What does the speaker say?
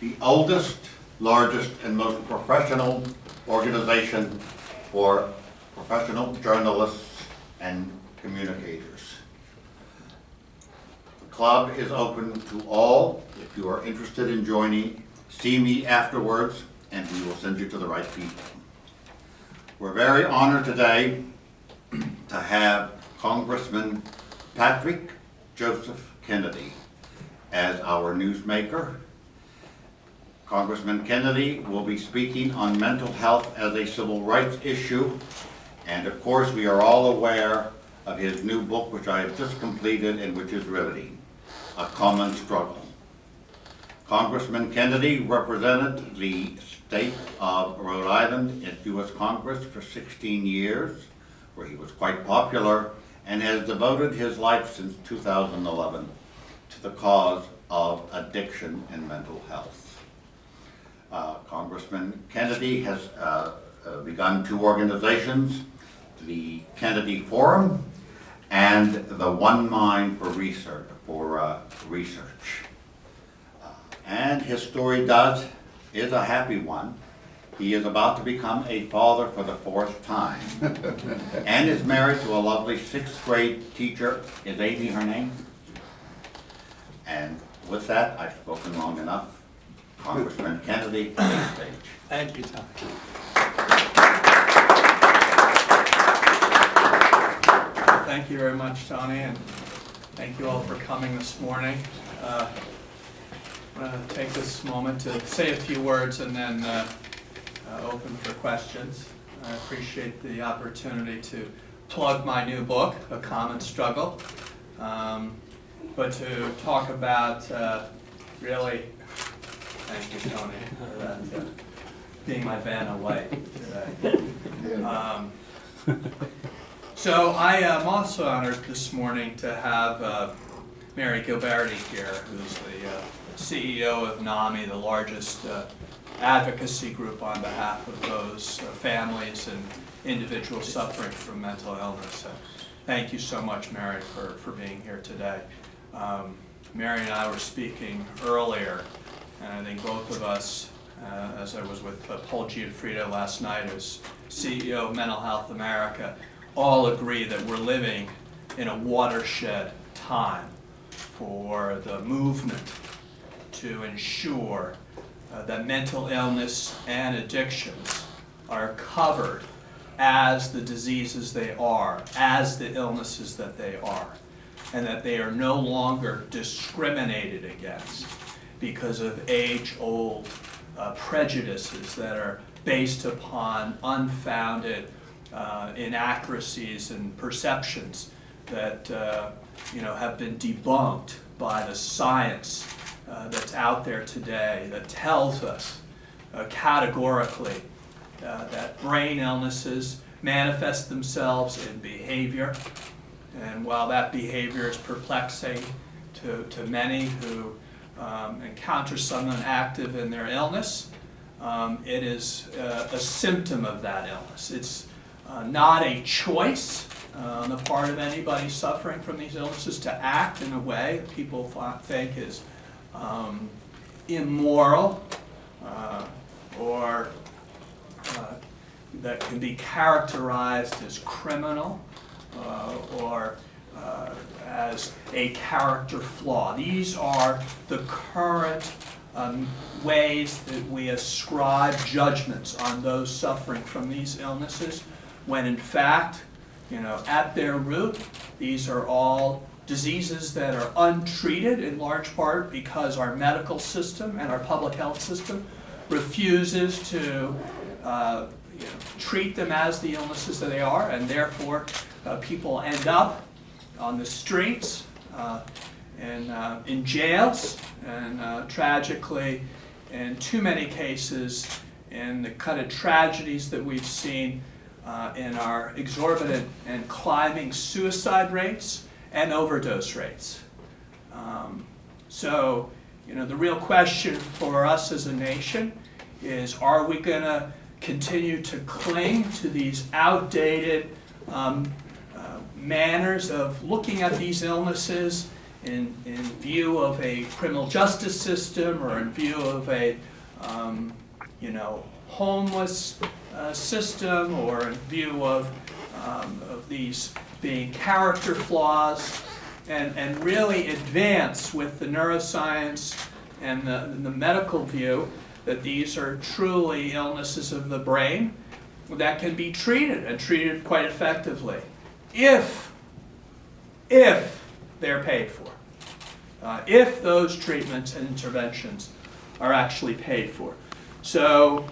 the oldest, largest, and most professional organization for professional journalists and communicators. The club is open to all. If you are interested in joining, see me afterwards and we will send you to the right people. We're very honored today to have Congressman Patrick Joseph Kennedy as our newsmaker. Congressman Kennedy will be speaking on mental health as a civil rights issue, and of course we are all aware of his new book, which I have just completed and which is riveting, A Common Struggle. Congressman Kennedy represented the state of Rhode Island at U.S. Congress for 16 years, where he was quite popular, and has devoted his life since 2011 to the cause of addiction and mental health. Congressman Kennedy has begun two organizations, the Kennedy Forum and the One Mind for Research. And his story is a happy one. He is about to become a father for the 4th time and is married to a lovely 6th grade teacher. Is Amy her name? And with that, I've spoken long enough. Congressman Kennedy, please stage. Thank you, Tom. Thank you very much, Tony, and thank you all for coming this morning. I'm going to take this moment to say a few words and then open for questions. I appreciate the opportunity to plug my new book, A Common Struggle, but to talk about really, thank you, Tony, for that, being my Vanna White today. So I am also honored this morning to have Mary Gilberti here, who's the CEO of NAMI, the largest advocacy group on behalf of those families and individuals suffering from mental illness. So thank you so much, Mary, for being here today. Mary and I were speaking earlier, and I think both of us, as I was with Paul Giuffrida last night, as CEO of Mental Health America, all agree that we're living in a watershed time for the movement to ensure that mental illness and addictions are covered as the diseases they are, as the illnesses that they are, and that they are no longer discriminated against because of age-old prejudices that are based upon unfounded inaccuracies and perceptions that have been debunked by the science that's out there today that tells us categorically that brain illnesses manifest themselves in behavior, and while that behavior is perplexing to many who encounter someone active in their illness, it is a symptom of that illness. It's not a choice on the part of anybody suffering from these illnesses to act in a way that people think is immoral or that can be characterized as criminal or as a character flaw. These are the current ways that we ascribe judgments on those suffering from these illnesses, when in fact, at their root, these are all diseases that are untreated in large part because our medical system and our public health system refuses to treat them as the illnesses that they are, and therefore people end up on the streets, in jails, and tragically, in too many cases, in the kind of tragedies that we've seen in our exorbitant and climbing suicide rates and overdose rates. So, the real question for us as a nation is, are we going to continue to cling to these outdated manners of looking at these illnesses in view of a criminal justice system or in view of a homeless system or in view of these being character flaws, and really advance with the neuroscience and the medical view that these are truly illnesses of the brain that can be treated and treated quite effectively if they're paid for. If those treatments and interventions are actually paid for. So